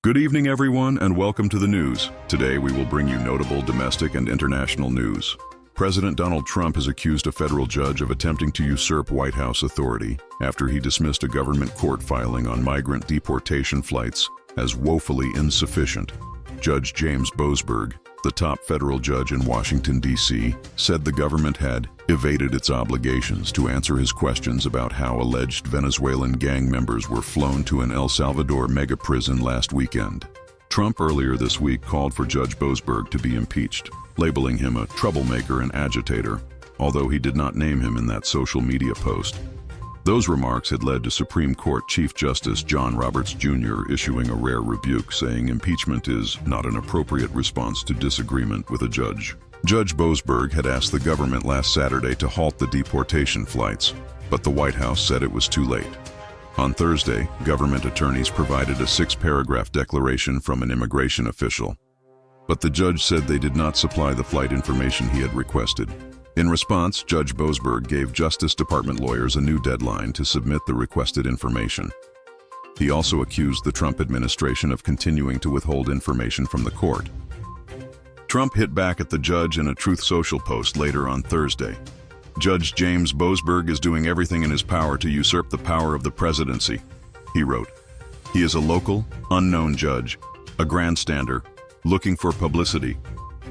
Good evening, everyone, and welcome to the news. Today, we will bring you notable domestic and international news. President Donald Trump has accused a federal judge of attempting to usurp White House authority after he dismissed a government court filing on migrant deportation flights as woefully insufficient. Judge James Boasberg, the top federal judge in Washington, D.C., said the government had evaded its obligations to answer his questions about how alleged Venezuelan gang members were flown to an El Salvador mega prison last weekend. Trump earlier this week called for Judge Boasberg to be impeached, labeling him a troublemaker and agitator, although he did not name him in that social media post. Those remarks had led to Supreme Court Chief Justice John Roberts Jr. issuing a rare rebuke, saying impeachment is not an appropriate response to disagreement with a judge. Judge Boasberg had asked the government last Saturday to halt the deportation flights, but the White House said it was too late. On Thursday, government attorneys provided a 6-paragraph declaration from an immigration official, but the judge said they did not supply the flight information he had requested. In response, Judge Boasberg gave Justice Department lawyers a new deadline to submit the requested information. He also accused the Trump administration of continuing to withhold information from the court. Trump hit back at the judge in a Truth Social post later on Thursday. Judge James Boasberg is doing everything in his power to usurp the power of the presidency, he wrote. He is a local, unknown judge, a grandstander, looking for publicity,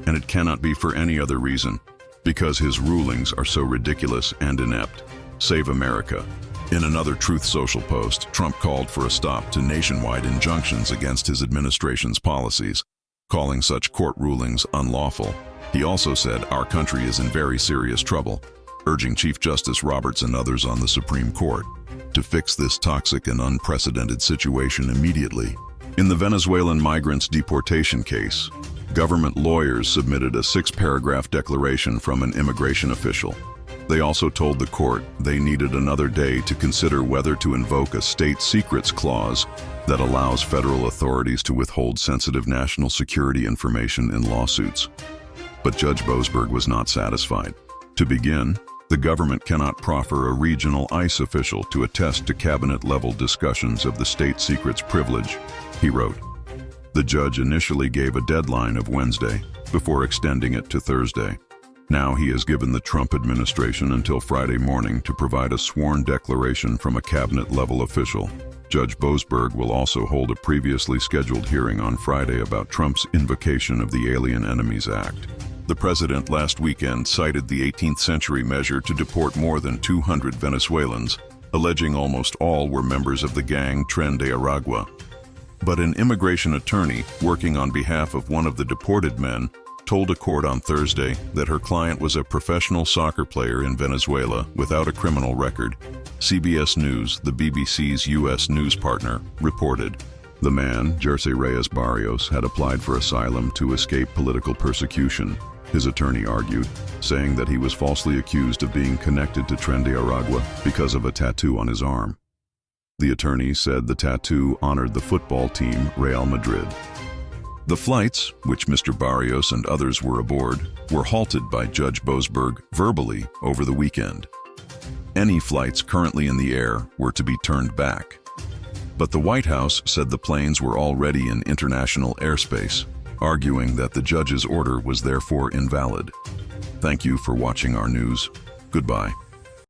and it cannot be for any other reason, because his rulings are so ridiculous and inept. Save America. In another Truth Social post, Trump called for a stop to nationwide injunctions against his administration's policies, calling such court rulings unlawful. He also said our country is in very serious trouble, urging Chief Justice Roberts and others on the Supreme Court to fix this toxic and unprecedented situation immediately. In the Venezuelan migrants' deportation case, government lawyers submitted a 6-paragraph declaration from an immigration official. They also told the court they needed another day to consider whether to invoke a state secrets clause that allows federal authorities to withhold sensitive national security information in lawsuits. But Judge Boasberg was not satisfied. To begin, the government cannot proffer a regional ICE official to attest to cabinet-level discussions of the state secrets privilege, he wrote. The judge initially gave a deadline of Wednesday before extending it to Thursday. Now he has given the Trump administration until Friday morning to provide a sworn declaration from a cabinet-level official. Judge Boasberg will also hold a previously scheduled hearing on Friday about Trump's invocation of the Alien Enemies Act. The president last weekend cited the 18th century measure to deport more than 200 Venezuelans, alleging almost all were members of the gang Tren de Aragua. But an immigration attorney working on behalf of one of the deported men told a court on Thursday that her client was a professional soccer player in Venezuela without a criminal record. CBS News, the BBC's U.S. news partner, reported. The man, Jersey Reyes Barrios, had applied for asylum to escape political persecution, his attorney argued, saying that he was falsely accused of being connected to Tren de Aragua because of a tattoo on his arm. The attorney said the tattoo honored the football team Real Madrid. The flights, which Mr. Barrios and others were aboard, were halted by Judge Boasberg verbally over the weekend. Any flights currently in the air were to be turned back. But the White House said the planes were already in international airspace, arguing that the judge's order was therefore invalid. Thank you for watching our news. Goodbye.